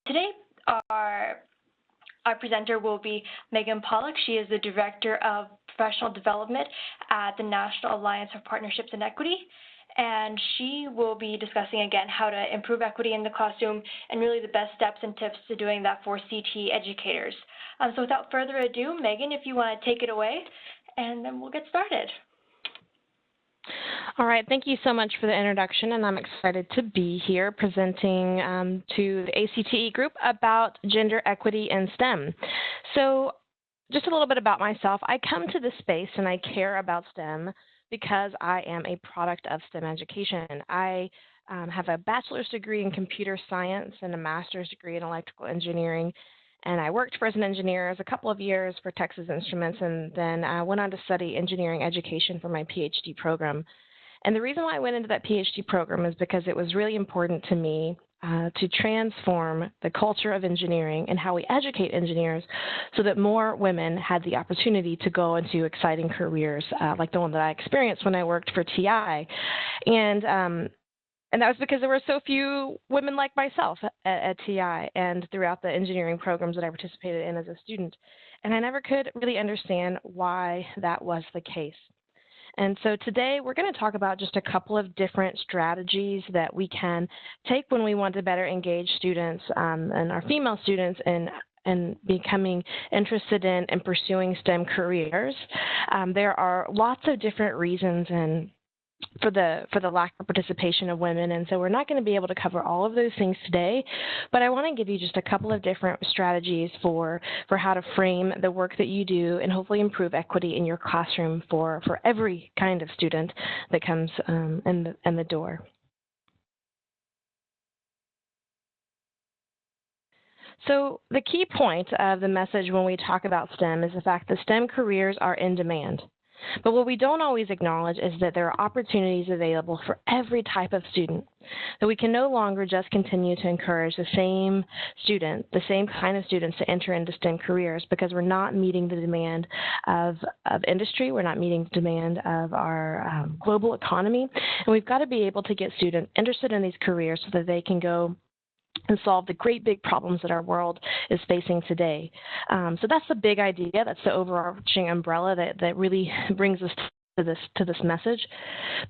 Today, our our presenter will be Megan Pollock. She is the Director of Professional Development at the National Alliance for Partnerships and Equity. And she will be discussing again how to improve equity in the classroom and really the best steps and tips to doing that for CT educators. So without further ado, Megan, if you want to take it away, and then we'll get started. All right, thank you so much for the introduction, and I'm excited to be here presenting to the ACTE group about gender equity in STEM. So just a little bit about myself. I come to this space and I care about STEM because I am a product of STEM education. I have a bachelor's degree in computer science and a master's degree in electrical engineering. And I worked for as an engineer as a couple of years for Texas Instruments, and then I went on to study engineering education for my PhD program. And the reason why I went into that PhD program is because it was really important to me to transform the culture of engineering and how we educate engineers so that more women had the opportunity to go into exciting careers like the one that I experienced when I worked for TI. And that was because there were so few women like myself at TI and throughout the engineering programs that I participated in as a student. And I never could really understand why that was the case. And so today we're going to talk about just a couple of different strategies that we can take when we want to better engage students and our female students in becoming interested in and pursuing STEM careers. There are lots of different reasons for the lack of participation of women, and so we're not going to be able to cover all of those things today, but I want to give you just a couple of different strategies for how to frame the work that you do and hopefully improve equity in your classroom for every kind of student that comes in the door. So the key point of the message when we talk about STEM is the fact that STEM careers are in demand. But what we don't always acknowledge is that there are opportunities available for every type of student, that we can no longer just continue to encourage the same kind of students to enter into STEM careers because we're not meeting the demand of industry, we're not meeting the demand of our global economy, and we've got to be able to get students interested in these careers so that they can go and solve the great big problems that our world is facing today. So that's the big idea. That's the overarching umbrella that really brings us to this message.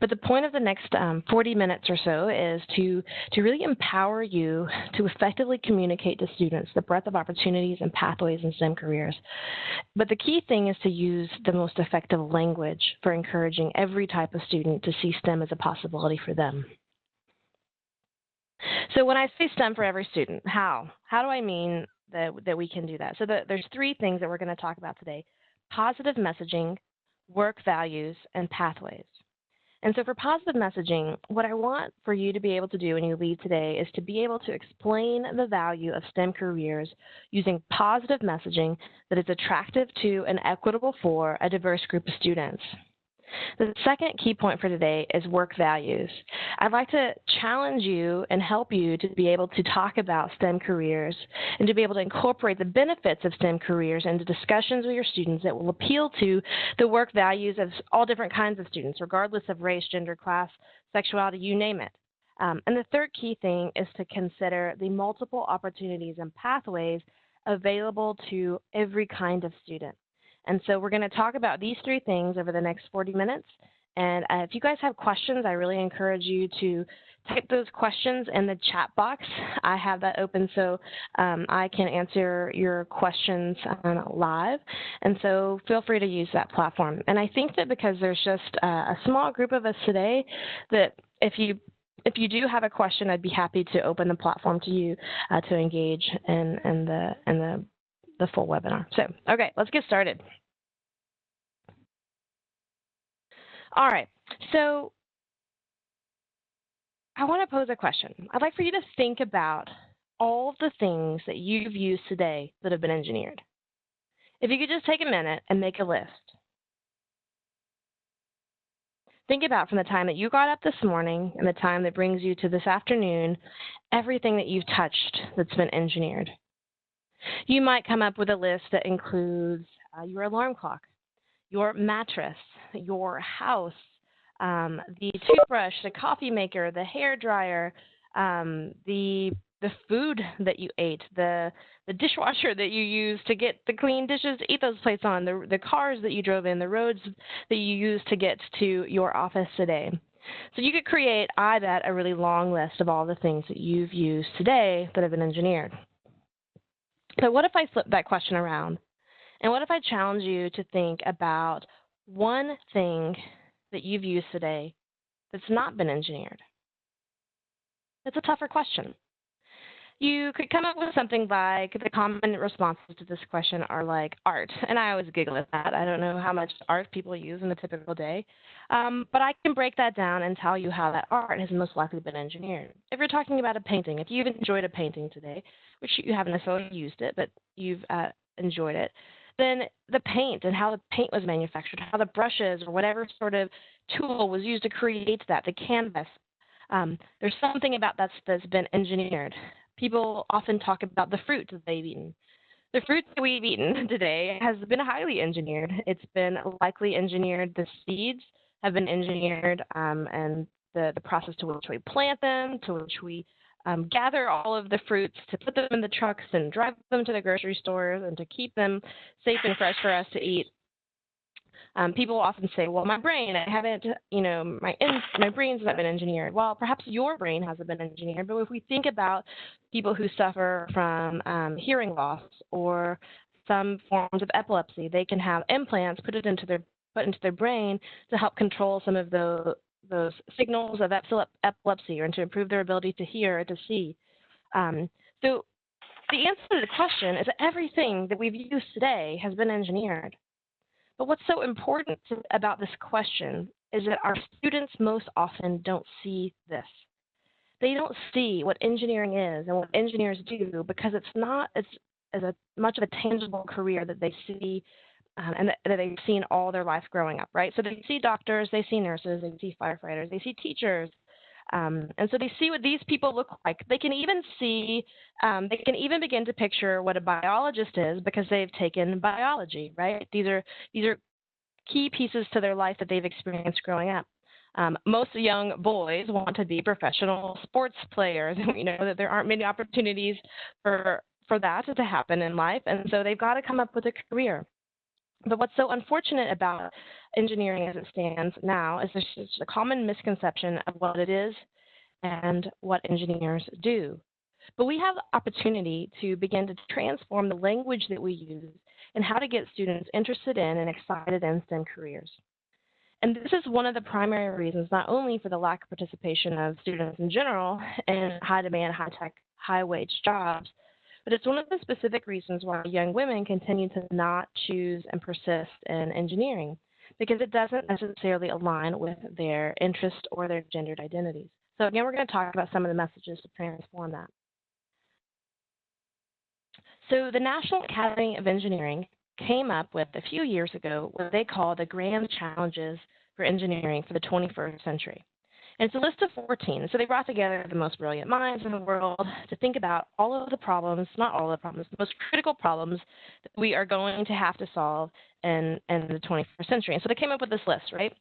But the point of the next 40 minutes or so is to really empower you to effectively communicate to students the breadth of opportunities and pathways in STEM careers. But the key thing is to use the most effective language for encouraging every type of student to see STEM as a possibility for them. So when I say STEM for every student, how do I mean that we can do that? So there's three things that we're going to talk about today: positive messaging, work values, and pathways. And so for positive messaging, what I want for you to be able to do when you leave today is to be able to explain the value of STEM careers using positive messaging that is attractive to and equitable for a diverse group of students. The second key point for today is work values. I'd like to challenge you and help you to be able to talk about STEM careers and to be able to incorporate the benefits of STEM careers into discussions with your students that will appeal to the work values of all different kinds of students, regardless of race, gender, class, sexuality, you name it. And the third key thing is to consider the multiple opportunities and pathways available to every kind of student. And so we're going to talk about these three things over the next 40 minutes. And if you guys have questions, I really encourage you to type those questions in the chat box. I have that open so I can answer your questions live. And so feel free to use that platform. And I think that because there's just a small group of us today, that if you do have a question, I'd be happy to open the platform to you to engage in the full webinar. So, okay, let's get started. All right, so I want to pose a question. I'd like for you to think about all of the things that you've used today that have been engineered. If you could just take a minute and make a list. Think about from the time that you got up this morning and the time that brings you to this afternoon, everything that you've touched that's been engineered. You might come up with a list that includes your alarm clock, your mattress, your house, the toothbrush, the coffee maker, the hair dryer, the the food that you ate, the dishwasher that you used to get the clean dishes to eat those plates on, the cars that you drove in, the roads that you used to get to your office today. So you could create, I bet, a really long list of all the things that you've used today that have been engineered. So what if I flip that question around? And what if I challenge you to think about one thing that you've used today that's not been engineered? It's a tougher question. You could come up with something like, the common responses to this question are like art. And I always giggle at that. I don't know how much art people use in a typical day. But I can break that down and tell you how that art has most likely been engineered. If you're talking about a painting, if you've enjoyed a painting today, which you haven't necessarily used it, but you've enjoyed it, then the paint and how the paint was manufactured, how the brushes or whatever sort of tool was used to create that, the canvas, there's something about that's been engineered. People often talk about the fruit that they've eaten. The fruit that we've eaten today has been highly engineered. It's been likely engineered. The seeds have been engineered, and the process to which we plant them, to which we gather all of the fruits, to put them in the trucks and drive them to the grocery stores, and to keep them safe and fresh for us to eat. People often say, well, my brain, I haven't, my brain's not been engineered. Well, perhaps your brain hasn't been engineered, but if we think about people who suffer from hearing loss or some forms of epilepsy, they can have implants put into their brain to help control some of those signals of epilepsy, or to improve their ability to hear or to see. So the answer to the question is that everything that we've used today has been engineered. But what's so important about this question is that our students most often don't see this. They don't see what engineering is and what engineers do, because it's not as much of a tangible career that they see and that they've seen all their life growing up, right? So they see doctors, they see nurses, they see firefighters, they see teachers. And so they see what these people look like. They can even begin to picture what a biologist is because they've taken biology, right? These are key pieces to their life that they've experienced growing up. Most young boys want to be professional sports players, and we know that there aren't many opportunities for that to happen in life, and so they've got to come up with a career. But what's so unfortunate about engineering as it stands now is there's just a common misconception of what it is and what engineers do. But we have the opportunity to begin to transform the language that we use and how to get students interested in and excited in STEM careers. And this is one of the primary reasons, not only for the lack of participation of students in general in high-demand, high-tech, high-wage jobs, but it's one of the specific reasons why young women continue to not choose and persist in engineering, because it doesn't necessarily align with their interest or their gendered identities. So again, we're going to talk about some of the messages to transform that. So the National Academy of Engineering came up with a few years ago what they call the Grand Challenges for Engineering for the 21st Century. And it's a list of 14. So they brought together the most brilliant minds in the world to think about all of the problems, not all of the problems, the most critical problems that we are going to have to solve in the 21st century. And so they came up with this list, right?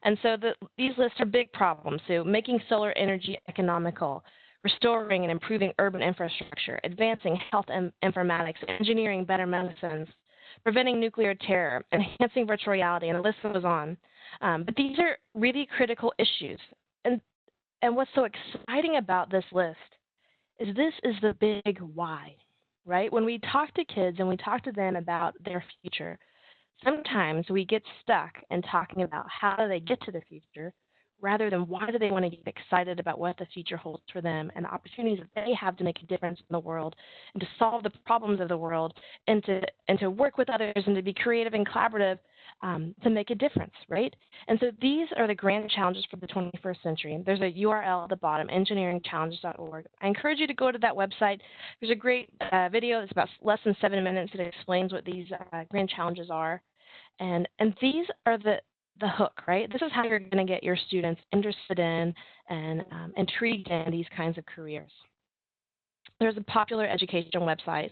And so these lists are big problems. So making solar energy economical, restoring and improving urban infrastructure, advancing health and informatics, engineering better medicines, preventing nuclear terror, enhancing virtual reality, and the list goes on. But these are really critical issues. And what's so exciting about this list is this is the big why, right? When we talk to kids and we talk to them about their future, sometimes we get stuck in talking about how do they get to the future rather than why do they want to get excited about what the future holds for them and the opportunities that they have to make a difference in the world and to solve the problems of the world and to work with others and to be creative and collaborative to make a difference, right? And so these are the grand challenges for the 21st century. There's a URL at the bottom, engineeringchallenges.org. I encourage you to go to that website. There's a great video. It's about less than 7 minutes that explains what these grand challenges are. And these are the hook, right? This is how you're going to get your students interested in and intrigued in these kinds of careers. There's a popular education website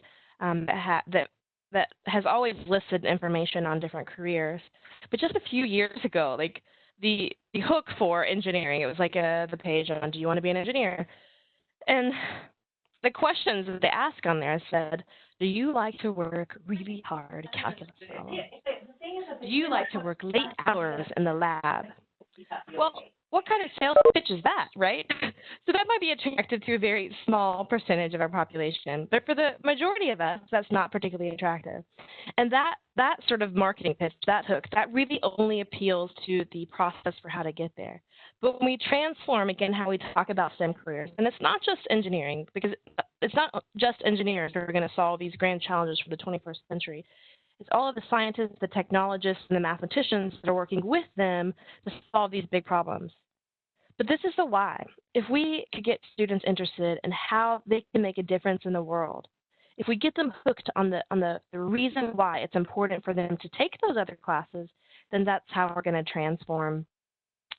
that has always listed information on different careers, but just a few years ago, like the hook for engineering, it was like the page on, do you want to be an engineer? And the questions that they ask on there said, do you like to work really hard calculus problems? Do you like to work late hours in the lab? Well, what kind of sales pitch is that, right? So that might be attractive to a very small percentage of our population, but for the majority of us, that's not particularly attractive. And that sort of marketing pitch, that hook, that really only appeals to the process for how to get there. But when we transform, again, how we talk about STEM careers, and it's not just engineering, because it's not just engineers who are going to solve these grand challenges for the 21st century. It's all of the scientists, the technologists, and the mathematicians that are working with them to solve these big problems. But this is the why. If we could get students interested in how they can make a difference in the world, if we get them hooked on the reason why it's important for them to take those other classes, then that's how we're going to transform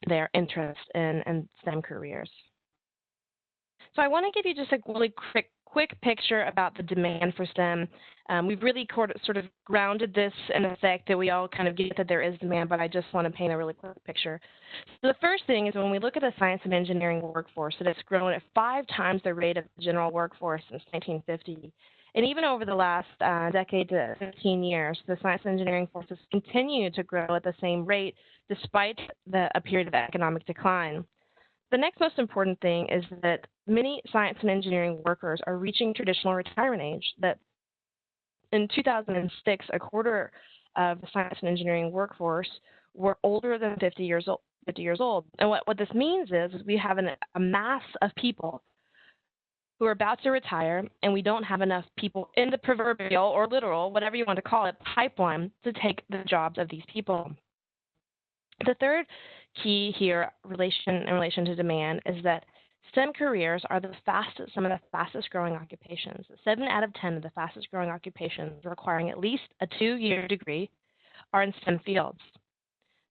their interest in STEM careers. So I want to give you just a really quick picture about the demand for STEM. We've really sort of grounded this in the fact that we all kind of get that there is demand, but I just want to paint a really quick picture. So the first thing is when we look at the science and engineering workforce, that it's grown at 5 times the rate of the general workforce since 1950. And even over the last decade to 15 years, the science and engineering forces continue to grow at the same rate despite a period of economic decline. The next most important thing is that many science and engineering workers are reaching traditional retirement age. That in 2006, a quarter of the science and engineering workforce were older than 50 years old. And what this means is we have a mass of people who are about to retire, and we don't have enough people in the proverbial or literal, whatever you want to call it, pipeline to take the jobs of these people. The third key here in relation to demand is that STEM careers are some of the fastest growing occupations. 7 out of 10 of the fastest growing occupations requiring at least a 2-year degree are in STEM fields.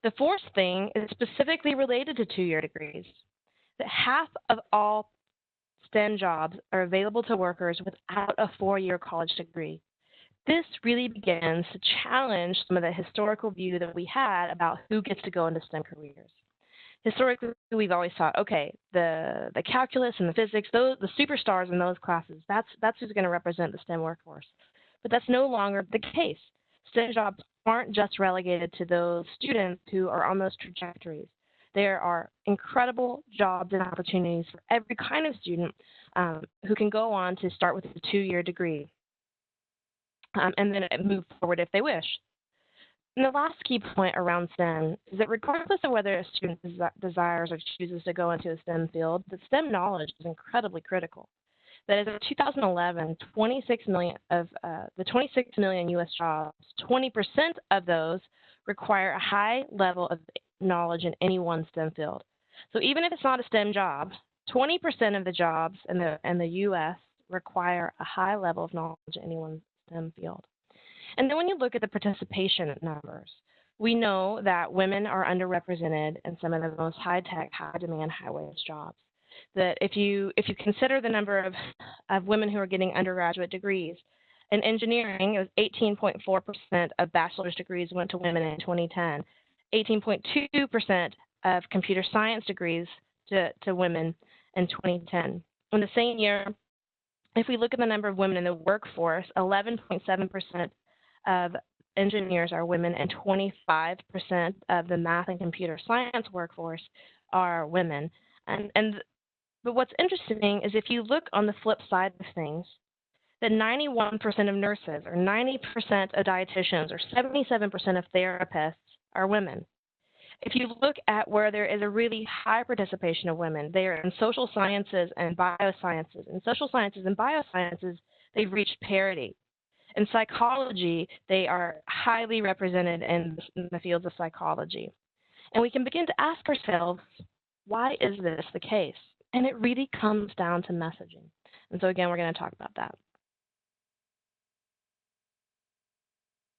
The fourth thing is specifically related to 2-year degrees, that half of all STEM jobs are available to workers without a 4-year college degree. This really begins to challenge some of the historical view that we had about who gets to go into STEM careers. Historically, we've always thought, okay, the calculus and the physics, the superstars in those classes, that's who's going to represent the STEM workforce. But that's no longer the case. STEM jobs aren't just relegated to those students who are on those trajectories. There are incredible jobs and opportunities for every kind of student who can go on to start with a 2-year degree. And then move forward if they wish. And the last key point around STEM is that regardless of whether a student desires or chooses to go into a STEM field, the STEM knowledge is incredibly critical. That is, in 2011, 26 million of the 26 million U.S. jobs, 20% of those require a high level of knowledge in any one STEM field. So even if it's not a STEM job, 20% of the jobs in the U.S. require a high level of knowledge in any one STEM field. And then when you look at the participation numbers, we know that women are underrepresented in some of the most high-tech, high-demand, high-wage jobs. That if you consider the number of women who are getting undergraduate degrees, in engineering, it was 18.4% of bachelor's degrees went to women in 2010, 18.2% of computer science degrees to women in 2010. In the same year, if we look at the number of women in the workforce, 11.7% of engineers are women and 25% of the math and computer science workforce are women. But what's interesting is if you look on the flip side of things, that 91% of nurses or 90% of dietitians or 77% of therapists are women. If you look at where there is a really high participation of women, they are in social sciences and biosciences. In social sciences and biosciences, they've reached parity. In psychology, they are highly represented in the fields of psychology. And we can begin to ask ourselves, why is this the case? And it really comes down to messaging. And so again, we're going to talk about that.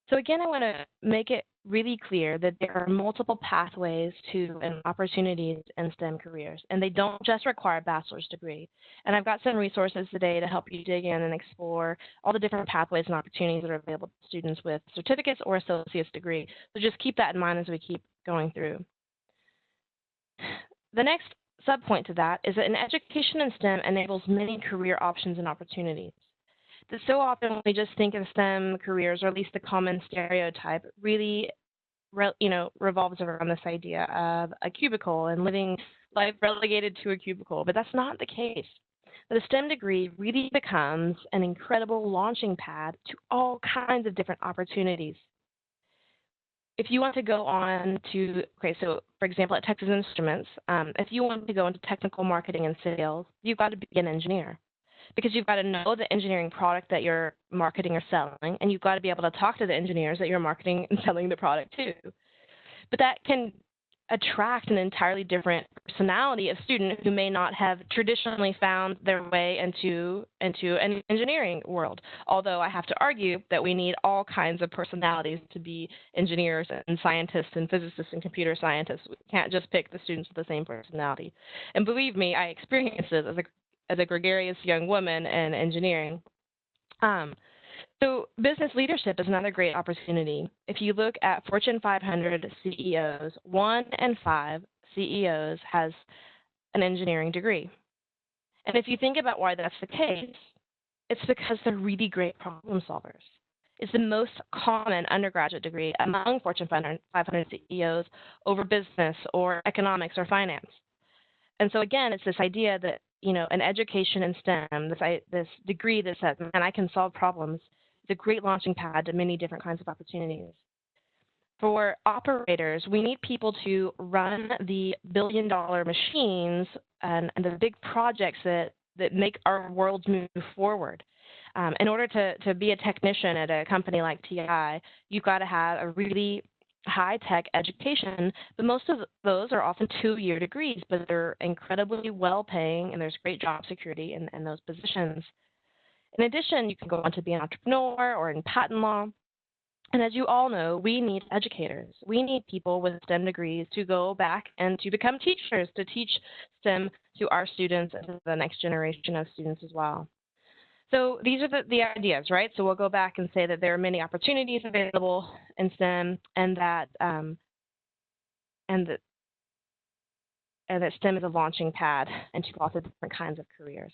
So again, I want to make it really clear that there are multiple pathways to and opportunities in STEM careers, and they don't just require a bachelor's degree. And I've got some resources today to help you dig in and explore all the different pathways and opportunities that are available to students with certificates or associate's degree. So just keep that in mind as we keep going through. The next subpoint to that is that an education in STEM enables many career options and opportunities. That so often when we just think of STEM careers, or at least the common stereotype, really revolves around this idea of a cubicle and living life relegated to a cubicle, but that's not the case. The STEM degree really becomes an incredible launching pad to all kinds of different opportunities. If you want to go on to, okay, so for example, at Texas Instruments, if you want to go into technical marketing and sales, you've got to be an engineer because you've got to know the engineering product that you're marketing or selling, and you've got to be able to talk to the engineers that you're marketing and selling the product to. But that can attract an entirely different personality of student who may not have traditionally found their way into an engineering world. Although I have to argue that we need all kinds of personalities to be engineers and scientists and physicists and computer scientists. We can't just pick the students with the same personality. And believe me, I experienced it as a gregarious young woman in engineering. So business leadership is another great opportunity. If you look at Fortune 500 CEOs, 1 in 5 CEOs has an engineering degree. And if you think about why that's the case, it's because they're really great problem solvers. It's the most common undergraduate degree among Fortune 500 CEOs over business or economics or finance. And so again, it's this idea that, an education in STEM, this degree that says, man, I can solve problems, is a great launching pad to many different kinds of opportunities. For operators, we need people to run the billion-dollar machines and the big projects that make our worlds move forward. In order to be a technician at a company like TI, you've got to have a really high-tech education, but most of those are often 2-year degrees, but they're incredibly well-paying, and there's great job security in those positions. In addition, you can go on to be an entrepreneur or in patent law. And as you all know, we need educators. We need people with STEM degrees to go back and to become teachers, to teach STEM to our students and to the next generation of students as well. So these are the ideas, right? So we'll go back and say that there are many opportunities available in STEM, and that STEM is a launching pad into lots of different kinds of careers.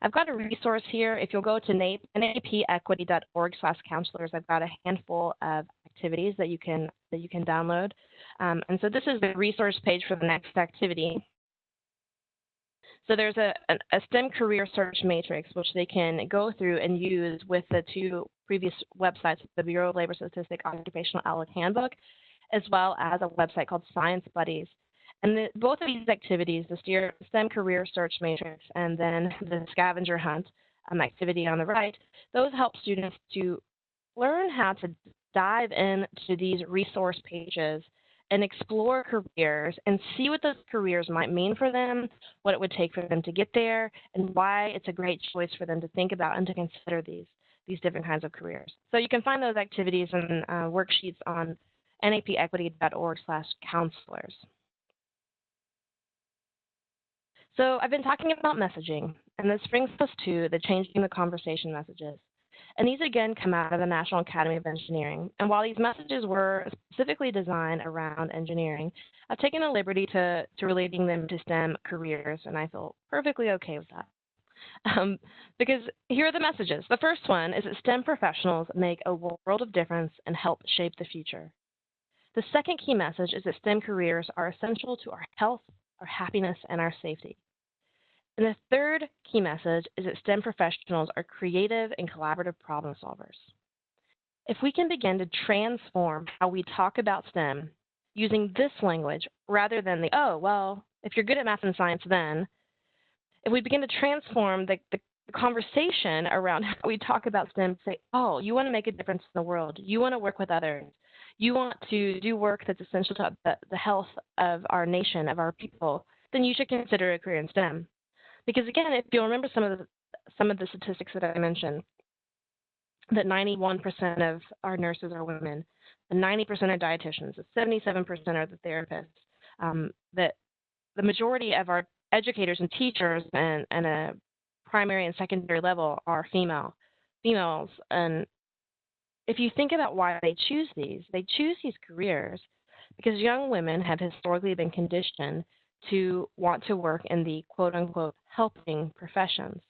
I've got a resource here. If you'll go to napequity.org/counselors, I've got a handful of activities that you can download. And so this is the resource page for the next activity. So there's a STEM career search matrix, which they can go through and use with the 2 previous websites, the Bureau of Labor Statistics Occupational Outlook Handbook, as well as a website called Science Buddies. And both of these activities, the STEM career search matrix and then the scavenger hunt activity on the right, those help students to learn how to dive into these resource pages and explore careers and see what those careers might mean for them, what it would take for them to get there, and why it's a great choice for them to think about and to consider these different kinds of careers. So you can find those activities and worksheets on napequity.org/counselors. So I've been talking about messaging, and this brings us to the Changing the Conversation messages. And these again come out of the National Academy of Engineering. And while these messages were specifically designed around engineering, I've taken the liberty to relating them to STEM careers, and I feel perfectly okay with that. Because here are the messages. The first one is that STEM professionals make a world of difference and help shape the future. The second key message is that STEM careers are essential to our health, our happiness, and our safety. And the third key message is that STEM professionals are creative and collaborative problem solvers. If we can begin to transform how we talk about STEM using this language rather than oh, well, if you're good at math and science, then, if we begin to transform the conversation around how we talk about STEM, say, oh, you want to make a difference in the world, you want to work with others, you want to do work that's essential to the health of our nation, of our people, then you should consider a career in STEM. Because again, if you'll remember some of the statistics that I mentioned, that 91% of our nurses are women, and 90% are dietitians, 77% are the therapists, that the majority of our educators and teachers and a primary and secondary level are females. And if you think about why they choose these careers because young women have historically been conditioned to want to work in the quote-unquote helping professions.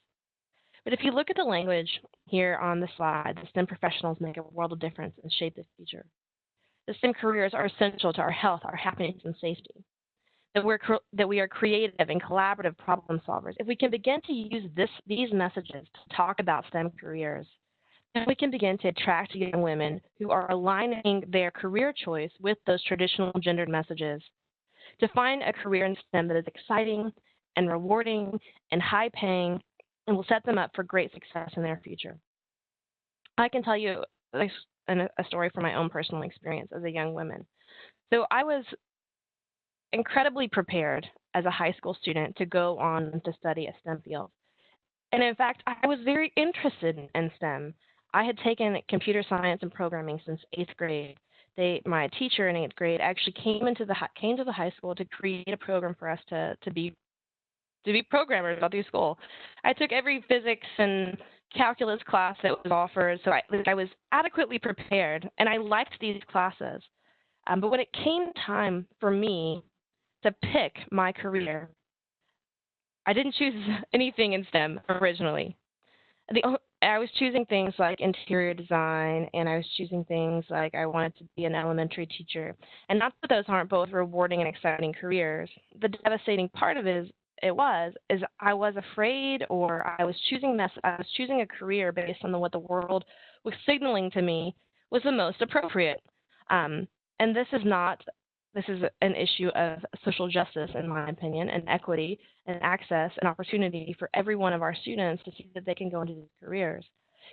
But if you look at the language here on the slide, the STEM professionals make a world of difference and shape the future. The STEM careers are essential to our health, our happiness, and safety. That we are creative and collaborative problem solvers. If we can begin to use these messages to talk about STEM careers, then we can begin to attract young women who are aligning their career choice with those traditional gendered messages to find a career in STEM that is exciting and rewarding and high paying and will set them up for great success in their future. I can tell you a story from my own personal experience as a young woman. So I was incredibly prepared as a high school student to go on to study a STEM field. And in fact, I was very interested in STEM. I had taken computer science and programming since 8th grade. My teacher in 8th grade actually came to the high school to create a program for us to be programmers all through school. I took every physics and calculus class that was offered, so I was adequately prepared, and I liked these classes. But when it came time for me to pick my career, I didn't choose anything in STEM originally. I was choosing things like interior design, and I was choosing things like I wanted to be an elementary teacher. And not that those aren't both rewarding and exciting careers. The devastating part of it is I was afraid, or I was choosing a career based on what the world was signaling to me was the most appropriate. And this is an issue of social justice, in my opinion, and equity and access and opportunity for every one of our students to see that they can go into these careers.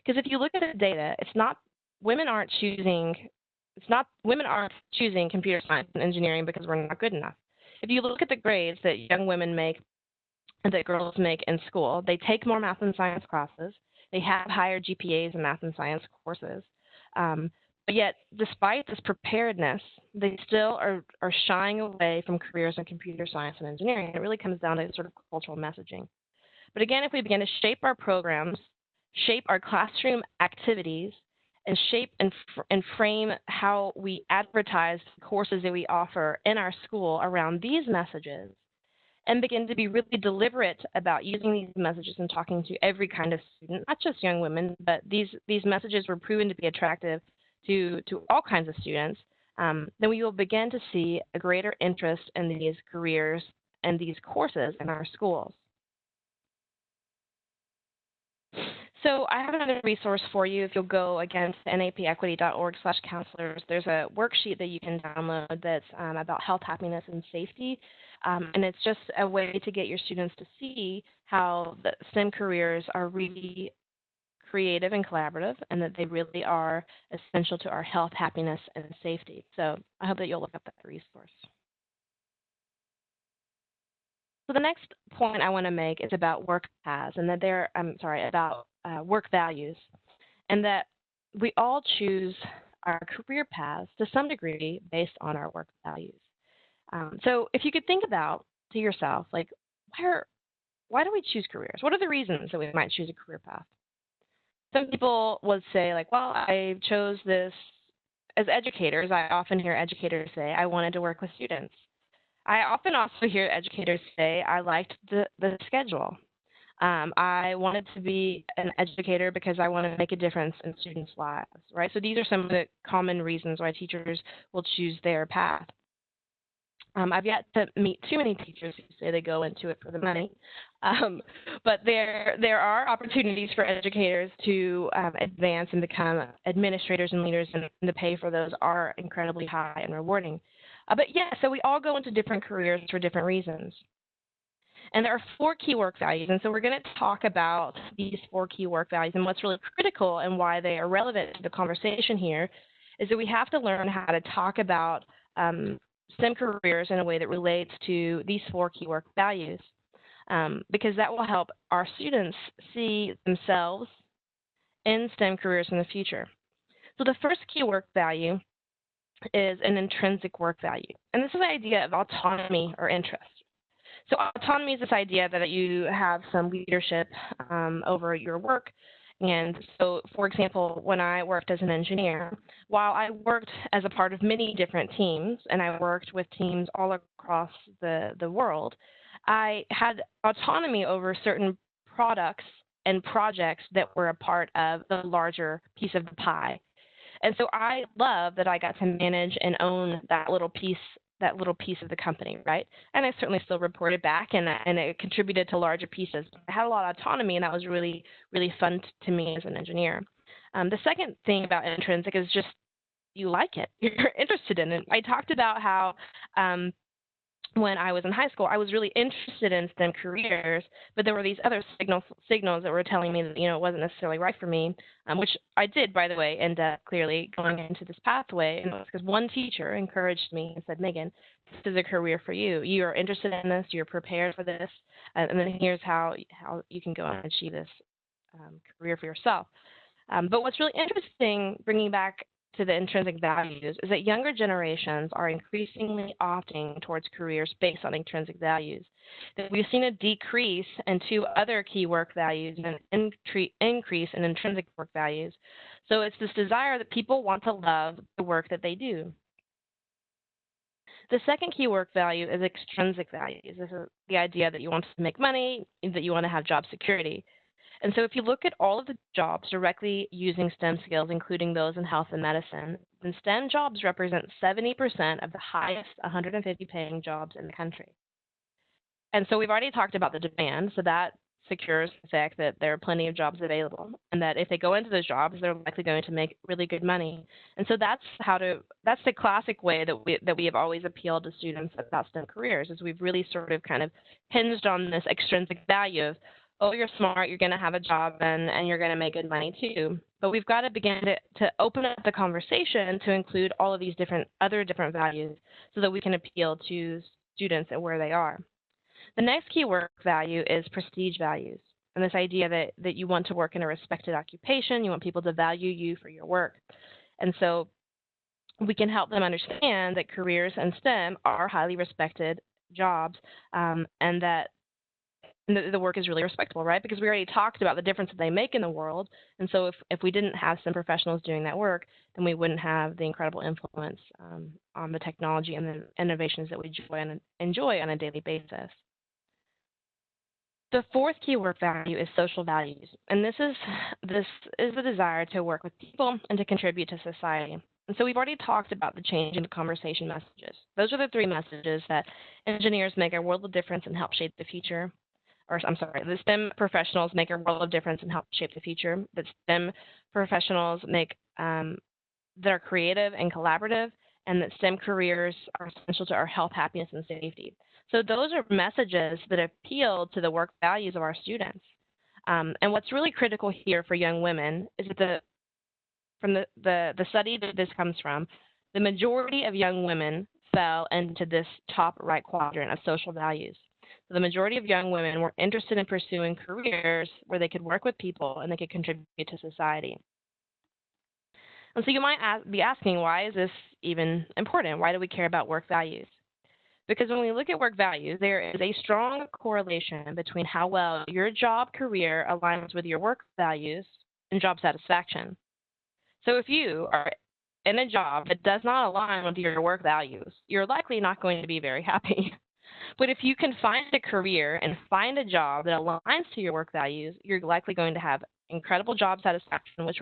Because if you look at the data, women aren't choosing computer science and engineering because we're not good enough. If you look at the grades that young women make and that girls make in school, they take more math and science classes. They have higher GPAs in math and science courses. But yet, despite this preparedness, they still are shying away from careers in computer science and engineering. It really comes down to sort of cultural messaging. But again, if we begin to shape our programs, shape our classroom activities, and shape and frame how we advertise the courses that we offer in our school around these messages, and begin to be really deliberate about using these messages and talking to every kind of student, not just young women, but these messages were proven to be attractive to all kinds of students, then we will begin to see a greater interest in these careers and these courses in our schools. So I have another resource for you. If you'll go again to napequity.org/counselors, there's a worksheet that you can download that's about health, happiness, and safety. And it's just a way to get your students to see how the STEM careers are really creative and collaborative, and that they really are essential to our health, happiness, and safety. So I hope that you'll look up that resource. So the next point I want to make is about work paths, and that about work values, and that we all choose our career paths to some degree based on our work values. So if you could think about to yourself, like, why do we choose careers? What are the reasons that we might choose a career path? Some people would say, like, well, I chose this as educators. I often hear educators say, I wanted to work with students. I often also hear educators say, I liked the schedule. I wanted to be an educator because I want to make a difference in students' lives, right? So these are some of the common reasons why teachers will choose their path. I've yet to meet too many teachers who say they go into it for the money, but there are opportunities for educators to advance and become administrators and leaders, and the pay for those are incredibly high and rewarding. But yeah, so we all go into different careers for different reasons. And there are 4 key work values, and so we're going to talk about these 4 key work values, and what's really critical and why they are relevant to the conversation here is that we have to learn how to talk about STEM careers in a way that relates to these 4 key work values, because that will help our students see themselves in STEM careers in the future. So the first key work value is an intrinsic work value, and this is the idea of autonomy or interest. So autonomy is this idea that you have some leadership over your work, And so, for example, when I worked as an engineer, while I worked as a part of many different teams, and I worked with teams all across the world, I had autonomy over certain products and projects that were a part of the larger piece of the pie. And so I love that I got to manage and own that little piece of the company, right? And I certainly still reported back, and it contributed to larger pieces. I had a lot of autonomy, and that was really, really fun to me as an engineer. The second thing about Intrinsic is just you like it. You're interested in it. I talked about how when I was in high school, I was really interested in STEM careers, but there were these other signals that were telling me that it wasn't necessarily right for me, which I did, by the way, end up clearly going into this pathway. And it was because one teacher encouraged me and said, Megan, this is a career for you. You are interested in this. You're prepared for this, and then here's how you can go and achieve this career for yourself. But what's really interesting, bringing back to the intrinsic values, is that younger generations are increasingly opting towards careers based on intrinsic values. That we've seen a decrease in two other key work values and an increase in intrinsic work values. So it's this desire that people want to love the work that they do. The second key work value is extrinsic values. This is the idea that you want to make money, that you want to have job security. And so if you look at all of the jobs directly using STEM skills, including those in health and medicine, then STEM jobs represent 70% of the highest 150 paying jobs in the country. And so we've already talked about the demand, so that secures the fact that there are plenty of jobs available, and that if they go into those jobs, they're likely going to make really good money. And so that's the classic way that we have always appealed to students about STEM careers, is we've really sort of kind of hinged on this extrinsic value of, oh, you're smart, you're going to have a job, and you're going to make good money too. But we've got to begin to open up the conversation to include all of these other different values so that we can appeal to students at where they are. The next key work value is prestige values, and this idea that you want to work in a respected occupation, you want people to value you for your work. And so we can help them understand that careers in STEM are highly respected jobs, and that the work is really respectable, right? Because we already talked about the difference that they make in the world. And so if we didn't have some professionals doing that work, then we wouldn't have the incredible influence on the technology and the innovations that we enjoy on a daily basis. The fourth key work value is social values. And this is the desire to work with people and to contribute to society. And so we've already talked about the change in the conversation messages. Those are the three messages that engineers make a world of difference and help shape the future. The STEM professionals make a world of difference and help shape the future. That STEM professionals make that are creative and collaborative, and that STEM careers are essential to our health, happiness, and safety. So those are messages that appeal to the work values of our students. And what's really critical here for young women is that from the study that this comes from, the majority of young women fell into this top right quadrant of social values. So the majority of young women were interested in pursuing careers where they could work with people and they could contribute to society. And so you might be asking, why is this even important? Why do we care about work values? Because when we look at work values, there is a strong correlation between how well your job career aligns with your work values and job satisfaction. So if you are in a job that does not align with your work values, you're likely not going to be very happy. But if you can find a career and find a job that aligns to your work values, you're likely going to have incredible job satisfaction, which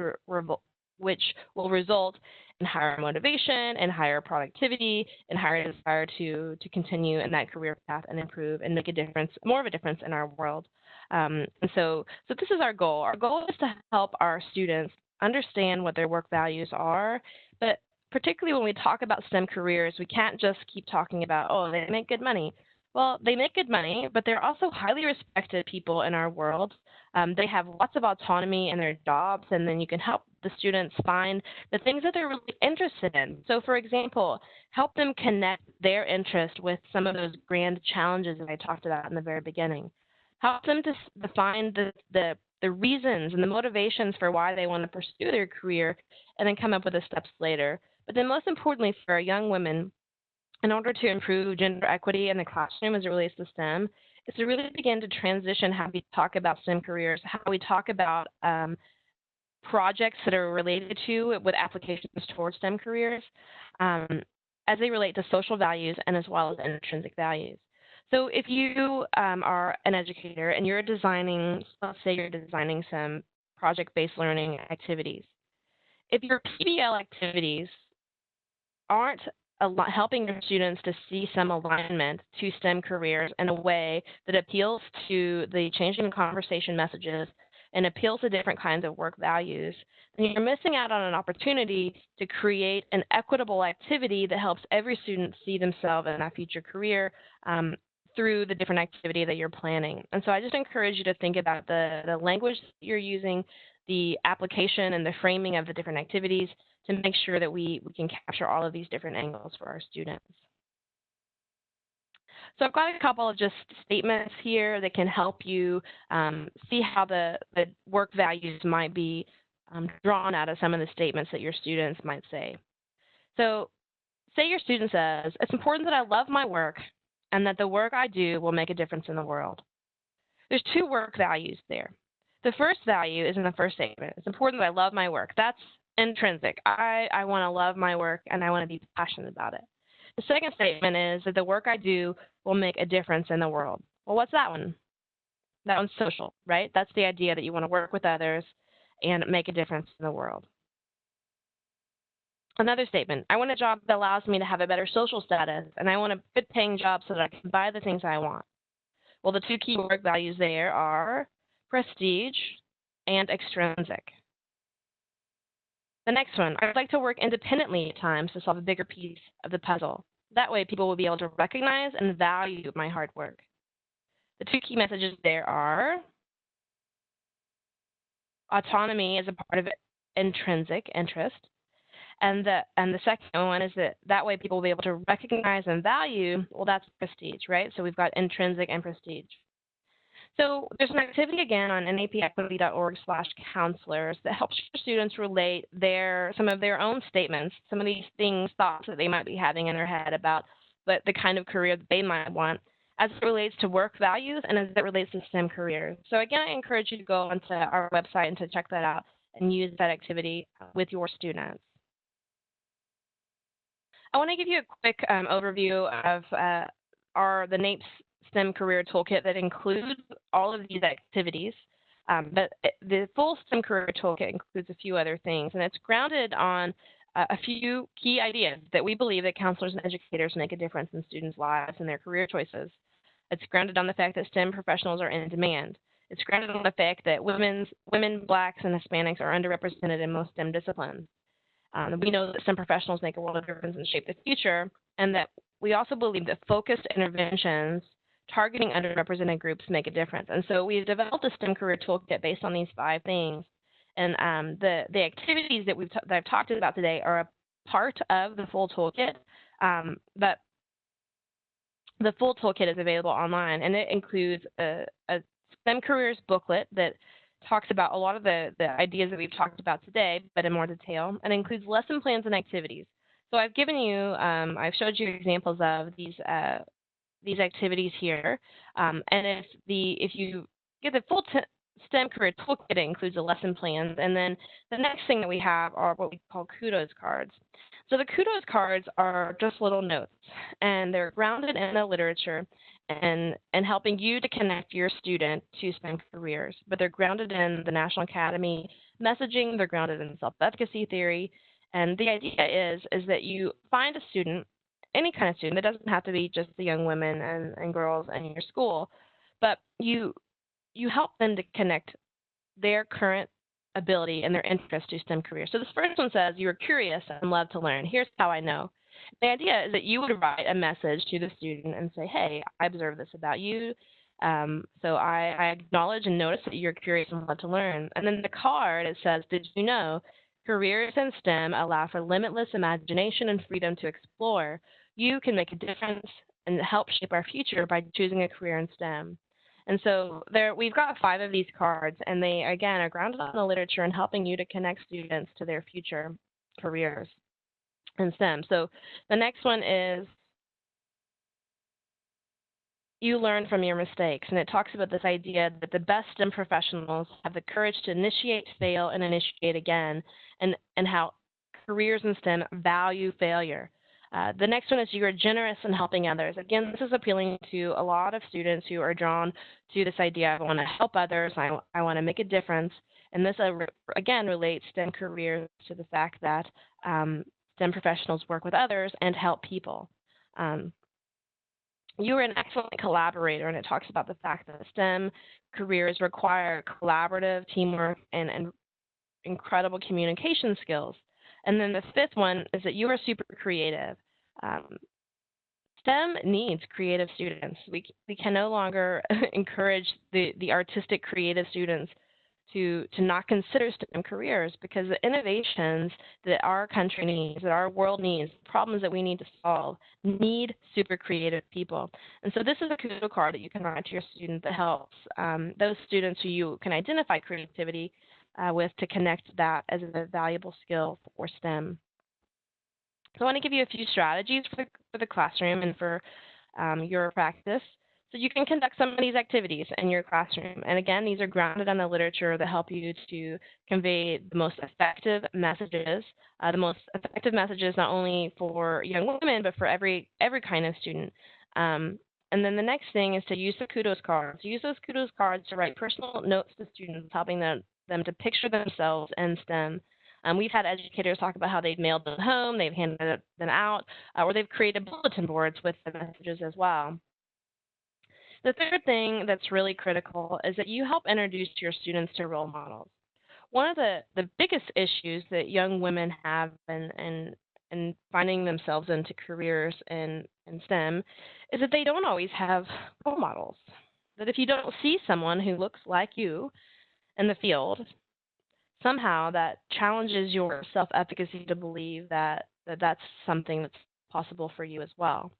will result in higher motivation and higher productivity and higher desire to continue in that career path and improve and make a difference, more of a difference in our world. And so this is our goal. Our goal is to help our students understand what their work values are, but particularly when we talk about STEM careers, we can't just keep talking about, oh, they make good money. Well, they make good money, but they're also highly respected people in our world. They have lots of autonomy in their jobs, and then you can help the students find the things that they're really interested in. So, for example, help them connect their interest with some of those grand challenges that I talked about in the very beginning. Help them to define the reasons and the motivations for why they want to pursue their career, and then come up with the steps later. But then most importantly for our young women, in order to improve gender equity in the classroom as it relates to STEM, is to really begin to transition how we talk about STEM careers, how we talk about projects that are related to with applications towards STEM careers as they relate to social values and as well as intrinsic values. So if you are an educator and you're designing, let's say you're designing some project-based learning activities, if your PBL activities aren't helping your students to see some alignment to STEM careers in a way that appeals to the changing conversation messages and appeals to different kinds of work values, then you're missing out on an opportunity to create an equitable activity that helps every student see themselves in that future career through the different activity that you're planning. And so I just encourage you to think about the language that you're using, the application and the framing of the different activities to make sure that we can capture all of these different angles for our students. So I've got a couple of just statements here that can help you see how the work values might be drawn out of some of the statements that your students might say. So say your student says, "It's important that I love my work and that the work I do will make a difference in the world." There's two work values there. The first value is in the first statement. It's important that I love my work. That's intrinsic. I want to love my work and I want to be passionate about it. The second statement is that the work I do will make a difference in the world. Well, what's that one? That one's social, right? That's the idea that you want to work with others and make a difference in the world. Another statement, I want a job that allows me to have a better social status, and I want a good-paying job so that I can buy the things I want. Well, the two key work values there are prestige and extrinsic. The next one, I'd like to work independently at times to solve a bigger piece of the puzzle. That way, people will be able to recognize and value my hard work. The two key messages there are autonomy is a part of intrinsic interest, and the second one is that way people will be able to recognize and value, well, that's prestige, right? So we've got intrinsic and prestige. So there's an activity again on napequity.org/counselors that helps your students relate some of their own statements, some of these thoughts that they might be having in their head about the kind of career that they might want as it relates to work values and as it relates to STEM careers. So again, I encourage you to go onto our website and to check that out and use that activity with your students. I want to give you a quick overview of the NAEP's STEM Career Toolkit that includes all of these activities. But the full STEM Career Toolkit includes a few other things, and it's grounded on a few key ideas that we believe that counselors and educators make a difference in students' lives and their career choices. It's grounded on the fact that STEM professionals are in demand. It's grounded on the fact that women, Blacks, and Hispanics are underrepresented in most STEM disciplines. We know that STEM professionals make a world of difference and shape the future, and that we also believe that focused interventions targeting underrepresented groups make a difference. And so we've developed a STEM career toolkit based on these 5 things. And the activities that I've talked about today are a part of the full toolkit, but the full toolkit is available online, and it includes a STEM careers booklet that talks about a lot of the ideas that we've talked about today, but in more detail, and includes lesson plans and activities. So I've given you, I've showed you examples of these activities here, and if you get the full STEM career toolkit, it includes the lesson plans, and then the next thing that we have are what we call Kudos Cards. So the Kudos Cards are just little notes, and they're grounded in the literature and helping you to connect your student to STEM careers. But they're grounded in the National Academy messaging, they're grounded in self-efficacy theory, and the idea is that you find a student, any kind of student, it doesn't have to be just the young women and girls in your school, but you help them to connect their current ability and their interest to STEM careers. So this first one says, you are curious and love to learn. Here's how I know. The idea is that you would write a message to the student and say, hey, I observed this about you. So I acknowledge and notice that you're curious and love to learn. And then the card, it says, did you know careers in STEM allow for limitless imagination and freedom to explore. You can make a difference and help shape our future by choosing a career in STEM. And so we've got 5 of these cards, and they, again, are grounded on the literature and helping you to connect students to their future careers in STEM. So the next one is, you learn from your mistakes. And it talks about this idea that the best STEM professionals have the courage to initiate, fail, and initiate again, and how careers in STEM value failure. The next one is you are generous in helping others. Again, this is appealing to a lot of students who are drawn to this idea of I want to help others, I want to make a difference. And this, again, relates STEM careers to the fact that STEM professionals work with others and help people. You are an excellent collaborator, and it talks about the fact that STEM careers require collaborative teamwork and incredible communication skills. And then the fifth one is that you are super creative. STEM needs creative students. We can no longer encourage the artistic, creative students to not consider STEM careers, because the innovations that our country needs, that our world needs, problems that we need to solve, need super creative people. And so this is a Kudos card that you can write to your student that helps those students who you can identify creativity with to connect that as a valuable skill for STEM. So I want to give you a few strategies for the classroom and for your practice. So you can conduct some of these activities in your classroom. And again, these are grounded on the literature that help you to convey the most effective messages, not only for young women, but for every kind of student. And then the next thing is to use the Kudos cards. Use those Kudos cards to write personal notes to students, helping them to picture themselves in STEM. We've had educators talk about how they've mailed them home, they've handed them out, or they've created bulletin boards with the messages as well. The third thing that's really critical is that you help introduce your students to role models. One of the biggest issues that young women have in finding themselves into careers in STEM is that they don't always have role models. That if you don't see someone who looks like you in the field, somehow that challenges your self-efficacy to believe that that's something that's possible for you as well.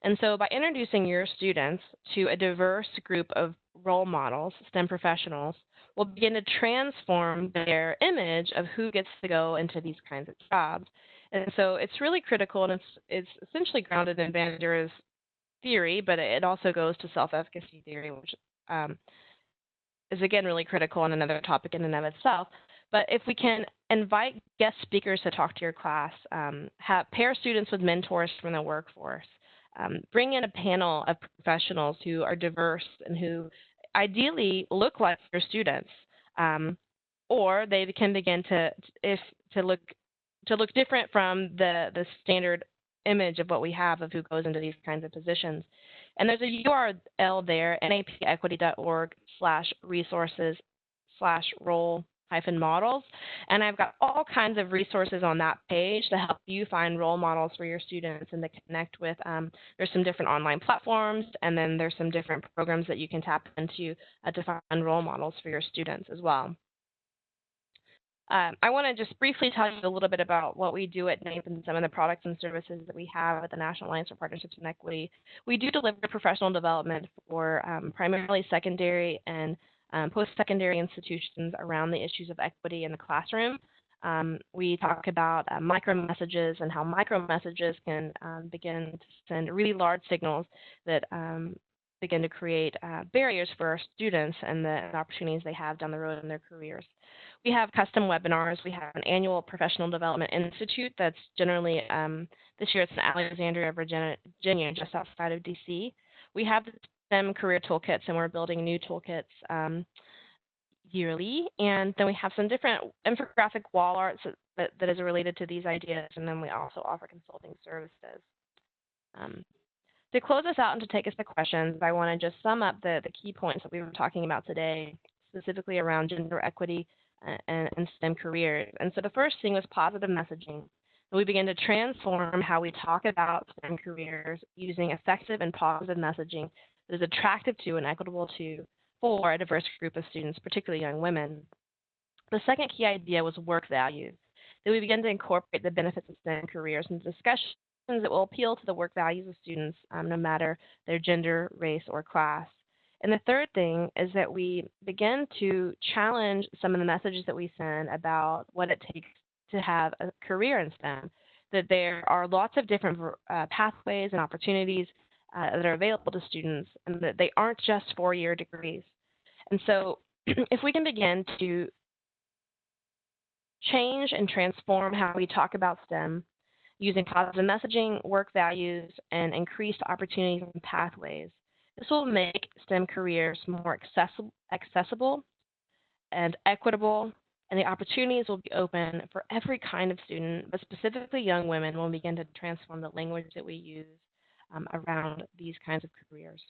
And so by introducing your students to a diverse group of role models, STEM professionals, will begin to transform their image of who gets to go into these kinds of jobs. And so it's really critical, and it's essentially grounded in Bandura's theory, but it also goes to self-efficacy theory, which is again really critical and another topic in and of itself. But if we can invite guest speakers to talk to your class, pair students with mentors from the workforce, bring in a panel of professionals who are diverse and who ideally look like your students, or they can begin to look different from the standard image of what we have of who goes into these kinds of positions. And there's a URL there, napequity.org/resources/role-models. And I've got all kinds of resources on that page to help you find role models for your students and to connect with. There's some different online platforms, and then there's some different programs that you can tap into to find role models for your students as well. I want to just briefly tell you a little bit about what we do at NAPE and some of the products and services that we have at the National Alliance for Partnerships and Equity. We do deliver professional development for primarily secondary and post-secondary institutions around the issues of equity in the classroom. We talk about micro-messages and how micro-messages can begin to send really large signals that begin to create barriers for our students and the opportunities they have down the road in their careers. We have custom webinars. We have an annual professional development institute that's generally, this year it's in Alexandria, Virginia, just outside of DC. We have the STEM career toolkits, and we're building new toolkits yearly. And then we have some different infographic wall arts that is related to these ideas, and then we also offer consulting services. To close us out and to take us to questions, I want to just sum up the key points that we were talking about today, specifically around gender equity and STEM careers. And so the first thing was positive messaging. We begin to transform how we talk about STEM careers using effective and positive messaging that is attractive to and equitable to for a diverse group of students, particularly young women. The second key idea was work values, that we begin to incorporate the benefits of STEM careers into discussions that will appeal to the work values of students, no matter their gender, race, or class. And the third thing is that we begin to challenge some of the messages that we send about what it takes to have a career in STEM, that there are lots of different pathways and opportunities that are available to students, and that they aren't just four-year degrees. And so if we can begin to change and transform how we talk about STEM using positive messaging, work values, and increased opportunities and pathways, this will make STEM careers more accessible and equitable, and the opportunities will be open for every kind of student, but specifically young women will begin to transform the language that we use around these kinds of careers.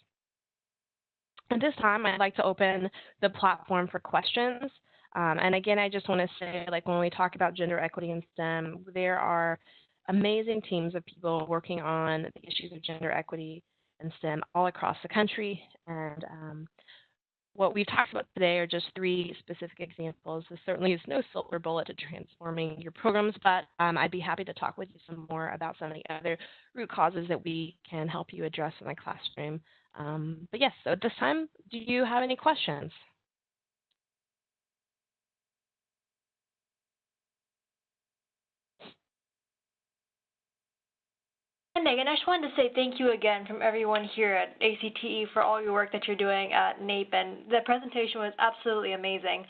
At this time, I'd like to open the platform for questions. And again, I just want to say, like when we talk about gender equity in STEM, there are amazing teams of people working on the issues of gender equity in STEM all across the country. And what we've talked about today are just three specific examples. This certainly is no silver bullet to transforming your programs, but I'd be happy to talk with you some more about some of the other root causes that we can help you address in the classroom. But yes, so at this time, do you have any questions? And Megan, I just wanted to say thank you again from everyone here at ACTE for all your work that you're doing at NAPE, and the presentation was absolutely amazing.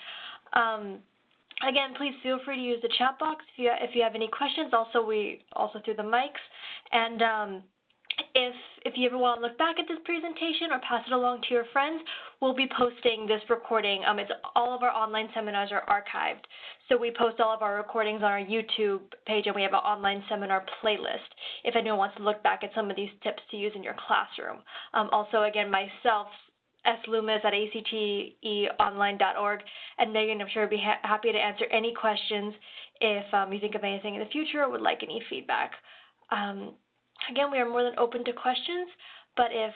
Again, please feel free to use the chat box if you have any questions. Also, we through the mics, and if you ever want to look back at this presentation or pass it along to your friends, we'll be posting this recording. All of our online seminars are archived. So we post all of our recordings on our YouTube page, and we have an online seminar playlist if anyone wants to look back at some of these tips to use in your classroom. Also, again, myself, S. Loomis at acteonline.org, and Megan, I'm sure, would be happy to answer any questions if you think of anything in the future or would like any feedback. Again, we are more than open to questions, but if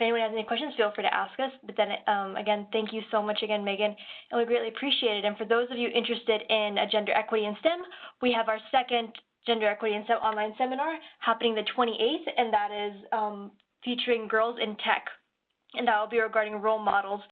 anyone has any questions, feel free to ask us. But then, again, thank you so much again, Megan, and we greatly appreciate it. And for those of you interested in gender equity in STEM, we have our second Gender Equity in STEM online seminar happening the 28th, and that is featuring girls in tech. And that will be regarding role models